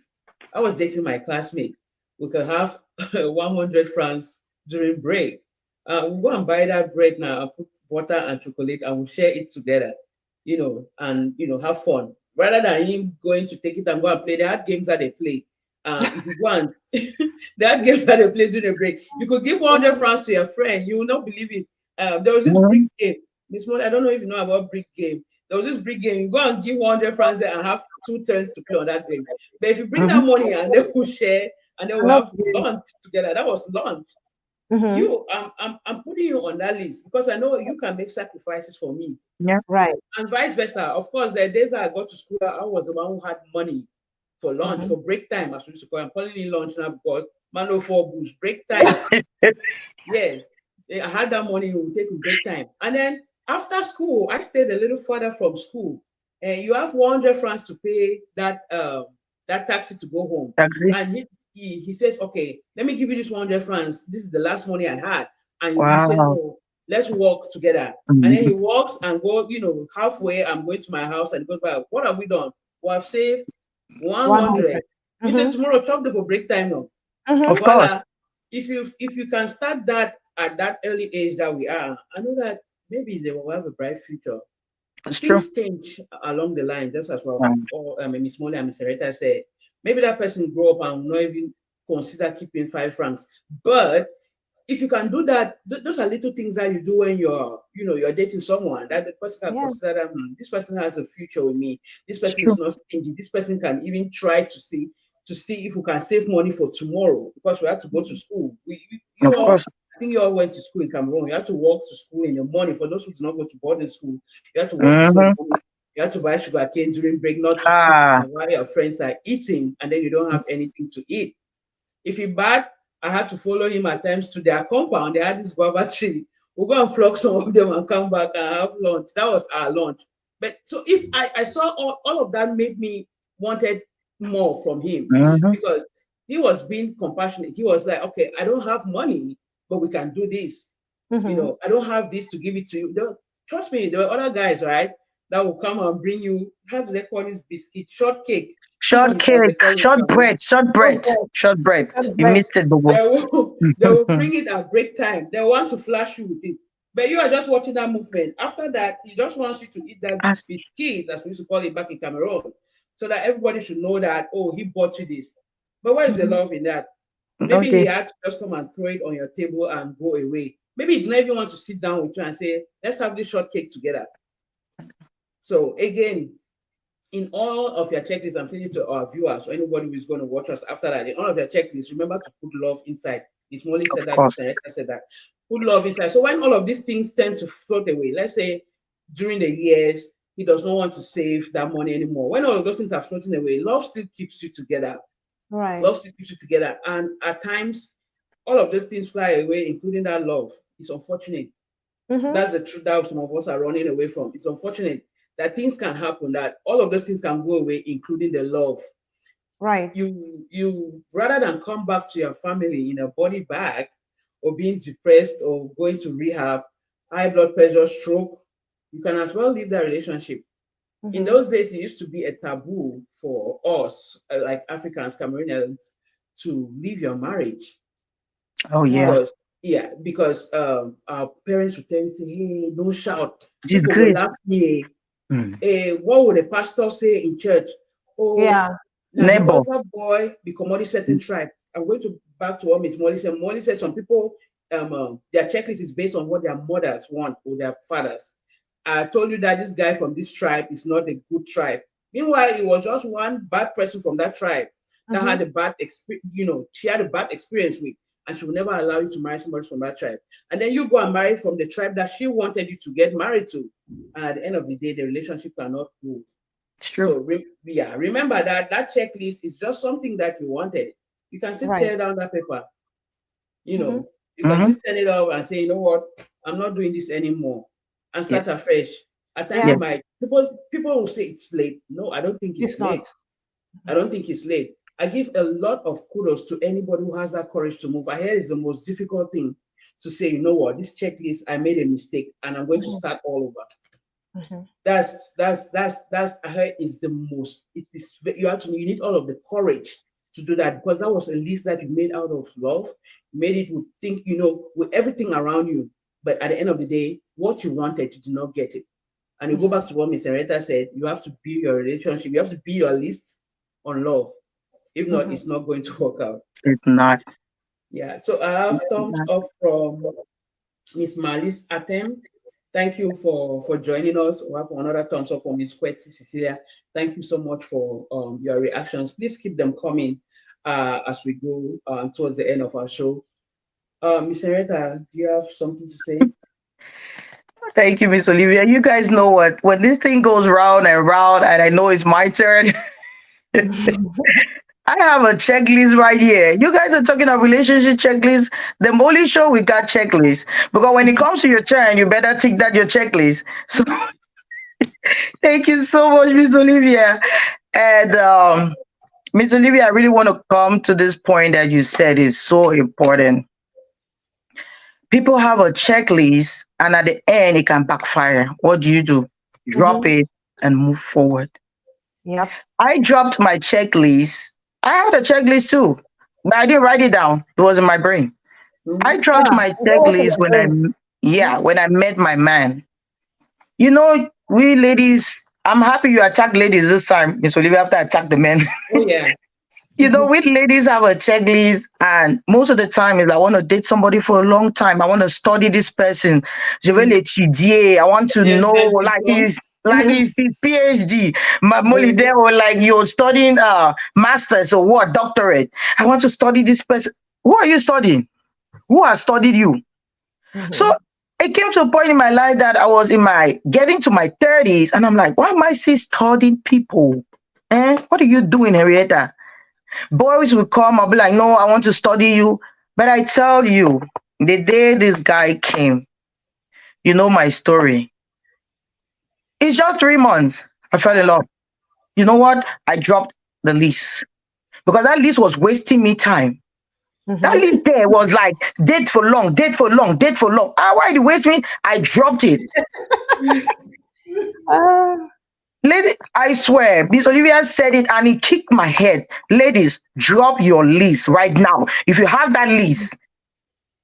I was dating my classmate. We could have 100 francs during break. We'll go and buy that bread now and put butter and chocolate and we'll share it together, and have fun. Rather than him going to take it and go and play, they had games that they play. If you go and they had games that they play during the break, you could give 100 Mm-hmm. francs to your friend. You will not believe it. There was this brick Mm-hmm. game. Miss Molly, I don't know if you know about brick game. There was this brick game. You go and give 100 francs there and have two turns to play on that game. But if you bring Mm-hmm. that money and they will share and they I will love have you. lunch together, that was lunch. Mm-hmm. I'm putting you on that list because I know you can make sacrifices for me, Yeah. Right. and vice versa. Of course, there are days that I got to school, I was the one who had money. for lunch, Mhm. for break time, as we used to call it. I'm calling it lunch now because man no four boost, break time. Yes. I had that money, we take a break time. And then after school, I stayed a little further from school. And you have 100 francs to pay that taxi to go home. Taxi. And he says, okay, let me give you this 100 francs. This is the last money I had. And you say, Wow. no, let's walk together. And then he Mhm. walks and go, halfway. I'm going to my house and he goes back. What have we done? We have saved 100. 100. He said, Mhm. tomorrow, chop the for break time now. Of Mhm. course. Voila. If you can start that at that early age that we are, I know that maybe they will have a bright future. It's true. Things change along the line, just as well. Um, Or Miss Molly and Miss Rita said, maybe that person grow up and not even consider keeping 5 francs. But if you can do that, those are little things that you do when you're dating someone that the person can Yeah. consider that this person has a future with me. This it's person true. is not stingy. This person can even try to see if we can save money for tomorrow because we have to go to Mhm. school. Of course. I think you all went to school in Cameroon. You have to walk to school in the morning. For those who do not go to boarding school, you have to walk to school in Mm-hmm. the morning. You have to buy sugar cane during break, not to sit Ah, while your friends are eating, and then you don't have it's, anything to eat. If he bad, I had to follow him at times to their compound. They had this guava tree. We'll go and pluck some of them and come back and have lunch. That was our lunch. But so if I saw all of that made me wanted more from him mm-hmm. because he was being compassionate. He was like, okay, I don't have money, but we can do this. Mhm. I don't have this to give it to you. Trust me, there were other guys, right, that will come and bring you, how do they call this biscuit? Shortcake. Cookies, as they Shortcake, call it in Cameroon. shortbread, shortbread, Shortbread. shortbread. You Shortbread. missed it, Bobo. They will bring it at break time. They want to flash you with it. But you are just watching that movement. After that, he just wants you to eat that As- biscuit, as we used to call it back in Cameroon, so that everybody should know that, oh, he bought you this. But where is the Mhm. love in that? Maybe he okay. had to just come and throw it on your table and go away. Maybe he didn't even want to sit down with you and say, let's have this shortcake together. So again, in all of your checklists, I'm saying it to our viewers or anybody who is going to watch us after that, in all of your checklists, remember to put love inside. Miss Molly Of said that, Miss course. Aneta said that. Put love inside. So when all of these things tend to float away, let's say during the years, he does not want to save that money anymore. When all of those things are floating away, love still keeps you together. Right. Love still keeps you together. And at times, all of those things fly away, including that love. It's unfortunate. Mhm. That's the truth that some of us are running away from. It's unfortunate that things can happen, that all of those things can go away, including the love. Right. You rather than come back to your family in a body bag or being depressed or going to rehab, high blood pressure, stroke, you can as well leave that relationship. In Mhm. those days, it used to be a taboo for us, like Africans, Cameroonians, to leave your marriage Oh yeah. Right. because our parents would tell me, say, hey, don't shout. People will Disgrace. laugh me. Mm. What would the pastor say in church? Oh, Yeah. now the Neighbor. other boy become a certain tribe. I'm going to back to what Miss Molly said. Molly said some people, their checklist is based on what their mothers want or their fathers. I told you that this guy from this tribe is not a good tribe. Meanwhile, it was just one bad person from that tribe that had Mhm. a bad experience. She had a bad experience with, and she will never allow you to marry somebody from that tribe. And then you go and marry from the tribe that she wanted you to get married to, and at the end of the day, the relationship cannot go. It's true. So yeah, remember that checklist is just something that you wanted. You can still Right. tear down that paper. You Mhm. know, you can Mm-hmm. still turn it off and say, you know what, I'm not doing this anymore, and start Yes. afresh. At times, Yeah. it Yes. might people will say it's late. No, I don't think it's It's not. late. I don't think it's late. I give a lot of kudos to anybody who has that courage to move. I hear it's the most difficult thing to say, you know what, this checklist, I made a mistake and I'm going to Mhm. start all over. Mhm. That's I heard is the most, it is, you need all of the courage to do that because that was a list that you made out of love. You made it with think, with everything around you. But at the end of the day, what you wanted, you did not get it. And you go Mhm. back to what Mr. Reta said, you have to build your relationship, you have to build your list on love. If not, Mhm. it's not going to work out. It's not. Yeah. So I have It's thumbs not. up from Miss Malice Atem. Thank you for joining us. We have another thumbs up from Miss Kweti Cecilia. Thank you so much for your reactions. Please keep them coming as we go towards the end of our show. Miss Henrietta, do you have something to say? Thank you, Miss Olivia. You guys know what? When this thing goes round and round, and I know it's my turn, I have a checklist right here. You guys are talking about relationship checklist. The Mollie Show, we got checklist. Because when it comes to your turn, you better tick that your checklist. So thank you so much, Miss Olivia. And Miss Olivia, I really want to come to this point that you said is so important. People have a checklist, and at the end, it can backfire. What do? Drop Mhm. it and move forward. Yep. I dropped my checklist. I had a checklist too, but I didn't write it down. It was in my brain. I Mhm. dropped Ah, my and that was in checklist your when brain. yeah, when I met my man. You know, we ladies, I'm happy you attack ladies this time, Miss Olivia, after I attack the men. Oh yeah. You know, we ladies have a checklist, and most of the time is I want to date somebody for a long time. I want to study this person. Je veux Mhm. l'étudier. I want to know Advanced like diploma. his PhD. My Molly Mhm. there or like you're studying masters or what doctorate. I want to study this person. Who are you studying? Who has studied you? So Mhm. it came to a point in my life that I was in my getting to my 30s, and I'm like, why am I still studying people? What are you doing, Henrietta? Boys will come, I'll be like, no, I want to study you. But I tell you, the day this guy came, you know my story. It's just 3 months. I fell in love. You know what? I dropped the lease because that lease was wasting me time. That Mhm. lease there was like date for long, date for long, date for long. Why did it waste me? I dropped it. Ah, Lady, I swear, Miss Olivia said it and it kicked my head. Ladies, drop your lease right now. If you have that lease,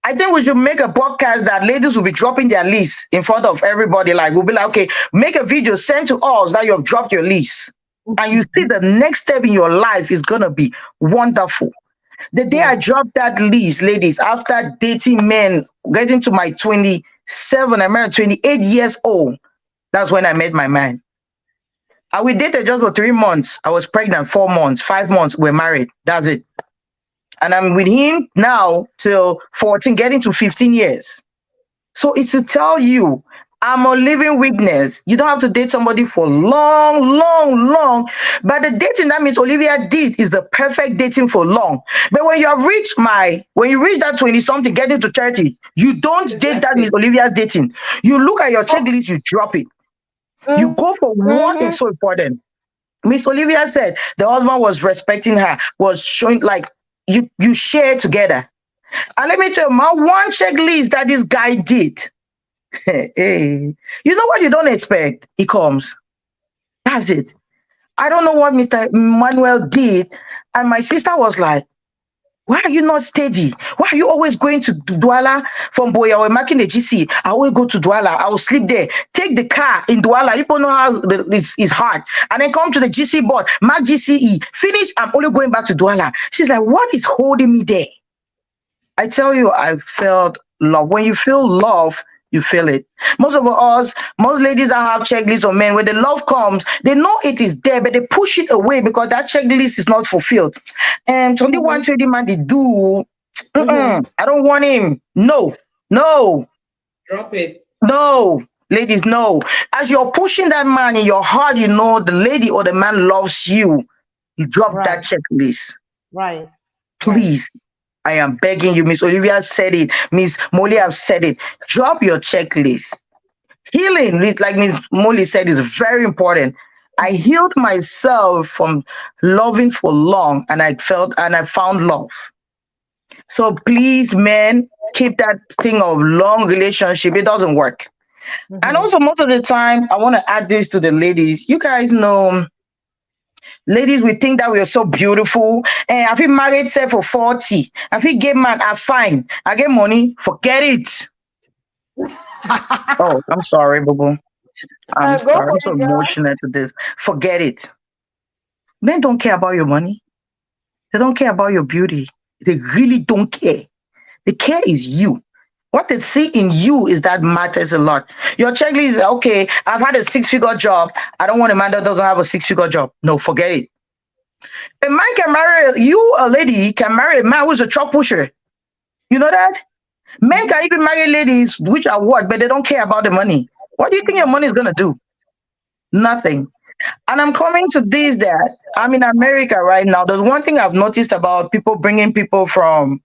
I think we should make a podcast that ladies will be dropping their lease in front of everybody. Like, we'll be like, okay, make a video, send to us that you have dropped your lease. And you see the next step in your life is going to be wonderful. The day yeah. I dropped that lease, ladies, after dating men, getting to my 27, I married 28 years old. That's when I met my man. And we dated just for 3 months. I was pregnant 4 months, 5 months, we're married. That's it. And I'm with him now till 14, getting to 15 years. So it's to tell you, I'm a living witness. You don't have to date somebody for long, long, long. But the dating that Miss Olivia did is the perfect dating for long. But when you reach that 20 something, getting to 30, you don't date that Miss Exactly. Olivia dating. You look at your Oh, checklist, you drop it. You mm, go for what is mhm. so important. Miss Olivia said the husband was respecting her, was showing like you share together. And let me tell you, my one checklist that this guy did. Hey, you know what you don't expect? It comes. That's it. I don't know what Mr. Manuel did. And my sister was like, why are you not steady? Why are you always going to Douala from Boya or marking the GC? I always go to Douala. I will sleep there. Take the car in Douala. You don't know how it's hard. And then come to the GC board, mark GCE. Finish. I'm only going back to Douala. She's like, what is holding me there? I tell you, I felt love. When you feel love, you feel it. Most ladies that have checklists or men, when the love comes, they know it is there, but they push it away because that checklist is not fulfilled. And only one Mhm. trading man they do. Mhm. I don't want him. No, no, Drop it. no. Ladies, no. As you're pushing that man in your heart, you know the lady or the man loves you. You drop Right. that checklist. Right. Right. Please, I am begging you. Miss Olivia said it. Miss Molly have said it. Drop your checklist. Healing, like Miss Molly said, is very important. I healed myself from loving for long, and I found love. So please, men, keep that thing of long relationship. It doesn't work. And Mhm. also, most of the time, I want to add this to the ladies. You guys know, ladies, we think that we are so beautiful. And I feel married say for 40. I feel gay man are fine. I get money. Forget it. Oh, I'm sorry, boo boo. I'm Go sorry. for I'm so it, girl. emotional to this. Forget it. Men don't care about your money. They don't care about your beauty. They really don't care. The care is you. What they see in you is that matters a lot. Your checklist is okay. I've had a 6-figure job. I don't want a man that doesn't have a 6-figure job. No, forget it. A man can marry you, a lady can marry a man who's a truck pusher. You know that? Men can even marry ladies which are what, but they don't care about the money. What do you think your money is gonna do? Nothing. And I'm coming to this that I'm in America right now. There's one thing I've noticed about people bringing people from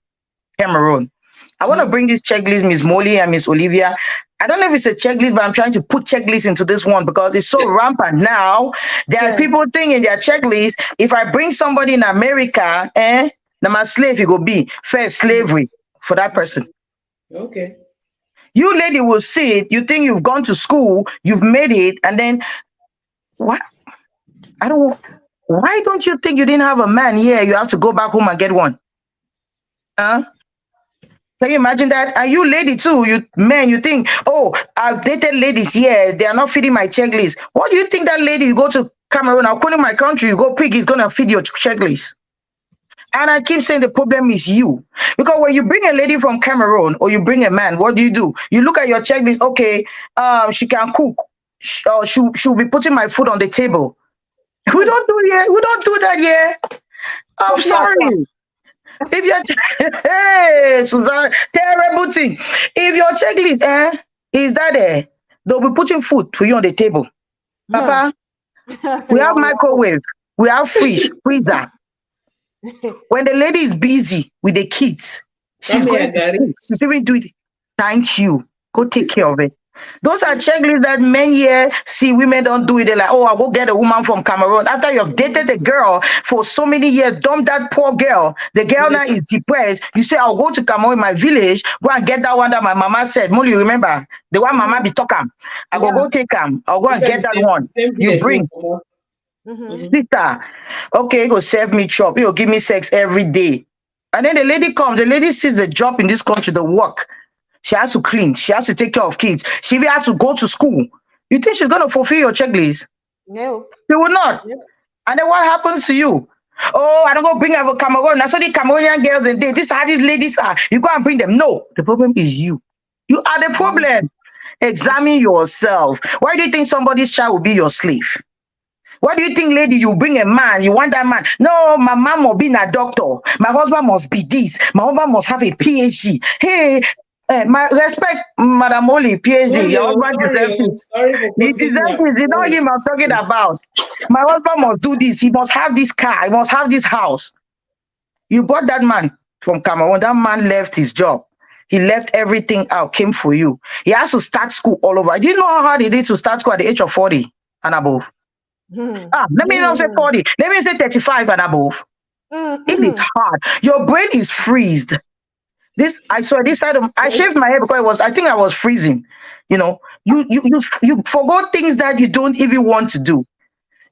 Cameroon. I want to Mhm. bring this checklist, Miss Molly and Miss Olivia. I don't know if it's a checklist, but I'm trying to put checklist into this one because it's so rampant now. There are Yeah. people thinking in their checklist, if I bring somebody in America, now my slave, you go be first slavery for that person. Okay. You lady will see it, you think you've gone to school, you've made it, and then what? I don't. Why don't you think you didn't have a man here? You have to go back home and get one. Huh? Can you imagine that? Are you lady too? You men, you think, oh, I've dated ladies here. They are not feeding my checklist. What do you think that lady you go to Cameroon, I'll call in my country, you go pick, is gonna feed your checklist? And I keep saying the problem is you. Because when you bring a lady from Cameroon or you bring a man, what do? You look at your checklist, okay, she can cook. She'll be putting my food on the table. We Hmm. don't do yeah, we don't do that here. I'm Kopiakwa. sorry. If you're hey Suzanne, terrible thing. If your checklist is that they'll be putting food for you on the table. Hmm. Papa, we have You're home. microwave, we have fridge, freezer. When the lady is busy with the kids, she's Come going here, to school. Gary. She's even doing it. Thank you. Go take care of it. Those are checklists that men here see women don't do it. They're like, oh, I'll go get a woman from Cameroon. After you've dated a girl for so many years, dump that poor girl. The girl now is depressed. You say, I'll go to Cameroon, my village, go and get that one that my mama said. Molly, you remember? The one mama Mhm. be talking. I Yeah. go take him. I'll go You and said get that one. the same You village you bring. come on. Mhm. Mhm. Sister, okay, you go serve me chop, you go give me sex every day. And then the lady comes, the lady sees the job in this country, the work. She has to clean, she has to take care of kids, she even has to go to school. You think she's gonna fulfill your checklist? No. She will not. Yep. And then what happens to you? Oh, I don't go bring her for Cameroon. That's what the Cameroonian girls and they. This is how these ladies are. You go and bring them. No, the problem is you. You are the Mhm. problem. Examine yourself. Why do you think somebody's child will be your slave? What do you think, lady? You bring a man, you want that man. No, my mom must be a doctor. My husband must be this. My husband must have a PhD. Hey, my respect, Madam Molly, PhD. Your husband deserves it. Sorry for He cutting you deserves out. it. It's not him I'm talking about. My husband must do this. He must have this car. He must have this house. You bought that man from Cameroon. That man left his job. He left everything out, came for you. He has to start school all over. Do you know how hard it is to start school at the age of 40 and above? Mhm. Let me not say Mhm. 40. Let me say 35 and above. It is Mhm. hard. Your brain is freezed. This I saw this side of I shaved my hair because it was I think I was freezing. You forgot things that you don't even want to do.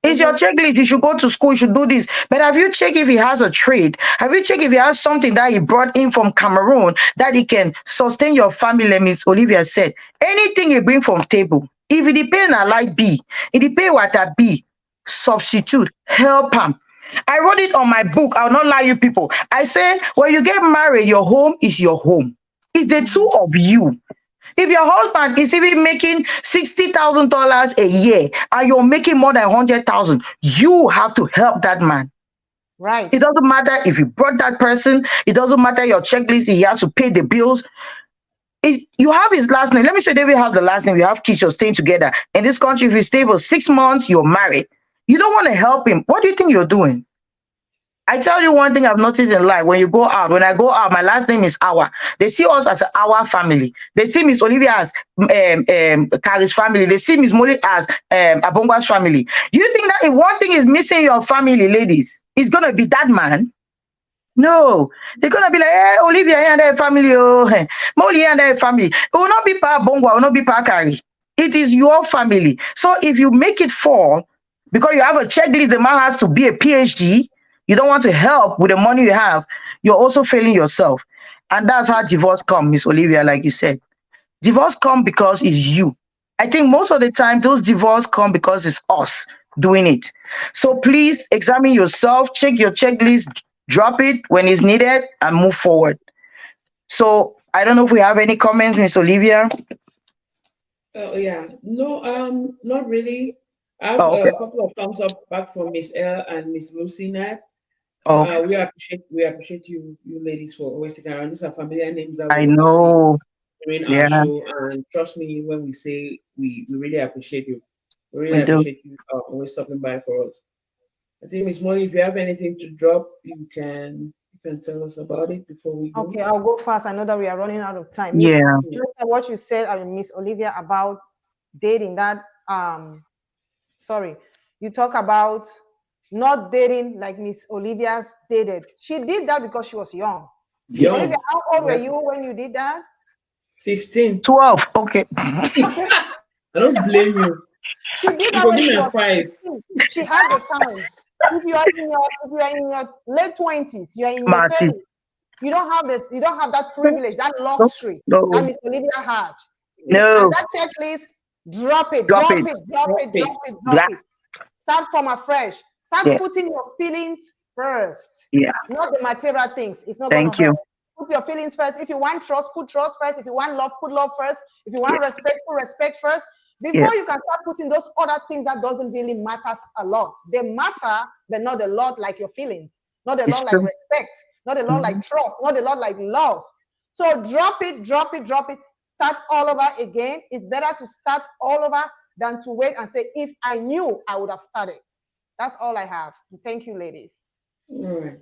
It's your Mhm. checklist. You should go to school. You should do this. But have you checked if he has a trade? Have you checked if he has something that he brought in from Cameroon that he can sustain your family? Miss Olivia said, anything you bring from table, if it depend on light B, it depend what I be, substitute, help him. I wrote it on my book. I'll not lie you people. I say, when you get married, your home is your home. It's the two Mhm. of you. If your husband is even making $60,000 a year and you're making more than 100,000, you have to help that man. Right. It doesn't matter if you brought that person. It doesn't matter your checklist. He has to pay the bills. If you have his last name, let me say David have the last name. You have kids. You're staying together in this country. If you stay for 6 months, you're married. You don't want to help him. What do you think you're doing? I tell you one thing I've noticed in life. When you go out, when I go out, my last name is Awa. They see us as our family. They see Miss Olivia as Carrie's family. They see Miss Molly as Abongwa's family. Do you think that if one thing is missing in your family, ladies, it's gonna be that man? No, they're gonna be like, hey, Olivia and their family, oh, hey, Molly and their family. It will not be part Bongwa, it will not be part Carrie. It is your family. So if you make it fall, because you have a checklist, the man has to be a PhD, you don't want to help with the money you have, you're also failing yourself. And that's how divorce comes, Miss Olivia, like you said. Divorce come because it's you. I think most of the time those divorce come because it's us doing it. So please examine yourself, check your checklist, drop it when it's needed, and move forward. So I don't know if we have any comments, Miss Olivia. Oh yeah. No, not really. I have Oh, okay. a couple of thumbs up back from Miss L and Miss Lucy Nat. Oh, okay. We appreciate you ladies for always sticking around. These are familiar names that I we always see know. during our Yeah. show, and trust me when we say we really appreciate you. We really We do. appreciate you always stopping by for us. I think Miss Molly, if you have anything to drop, you can tell us about it before we go. Okay, I'll go fast. I know that we are running out of time. Miss, Yeah. Yeah. what you said, I mean, Miss Olivia, about dating, that sorry, you talk about not dating like Miss Olivia's dated. She did that because she was young. Miss Yes. Olivia, Young, how old were exactly. you when you did that? 15. 12. Okay. Okay. I don't blame you. She did You that go when give she me a was five. 15. She had the time. If you are in your late 20s, you are in your Mercy. 30s, you don't have that privilege, that No, luxury that no, Miss Olivia had. And no. that checklist, drop it, Drop drop it. it, drop Drop it, drop it. it, drop Blah. it. Start from afresh. Start Yeah. putting your feelings first, Yeah. not the material things. It's not going to Thank help. you. Put your feelings first. If you want trust, put trust first. If you want love, put love first. If you want Yes. respect, put respect first. Before Yes. you can start putting those other things that doesn't really matter a lot. They matter, but not a lot like your feelings. Not a It's lot like true. respect. Not a lot like Mhm. trust. Not a lot like love. So drop it, drop it, drop it. Start all over again. It's better to start all over than to wait and say, if I knew, I would have started. That's all I have. Thank you, ladies. All right.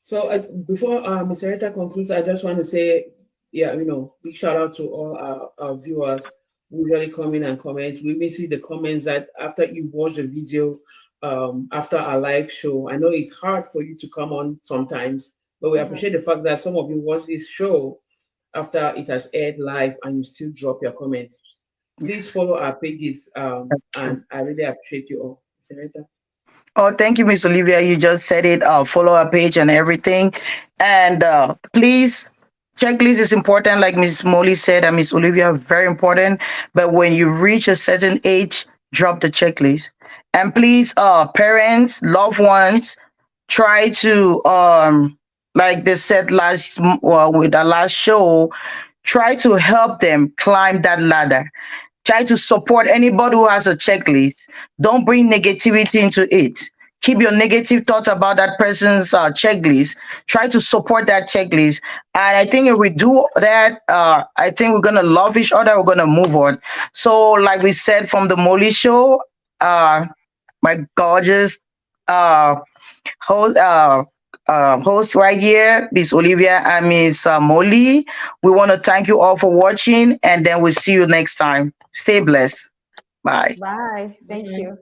So before Ms. Rita concludes, I just want to say, yeah, big shout out to all our viewers who usually come in and comment. We may see the comments that after you watch the video, after our live show. I know it's hard for you to come on sometimes, but we Mhm. appreciate the fact that some of you watch this show after it has aired live and you still drop your comments. Please Yes. follow our pages, That's true. and I really appreciate you all. Ms. Rita. Oh, thank you, Miss Olivia. You just said it. Follow our page and everything. And please, checklist is important, like Miss Molly said, and Miss Olivia, very important. But when you reach a certain age, drop the checklist. And please, parents, loved ones, try to like they said with the last show, try to help them climb that ladder. Try to support anybody who has a checklist. Don't bring negativity into it. Keep your negative thoughts about that person's checklist. Try to support that checklist. And I think if we do that, I think we're going to love each other. We're going to move on. So, like we said from the Mollie Show, uh, my gorgeous uh, host, host right here, Miss Olivia and Miss Molly. We want to thank you all for watching, and then we'll see you next time. Stay blessed. Bye. Bye. Thank Bye. you.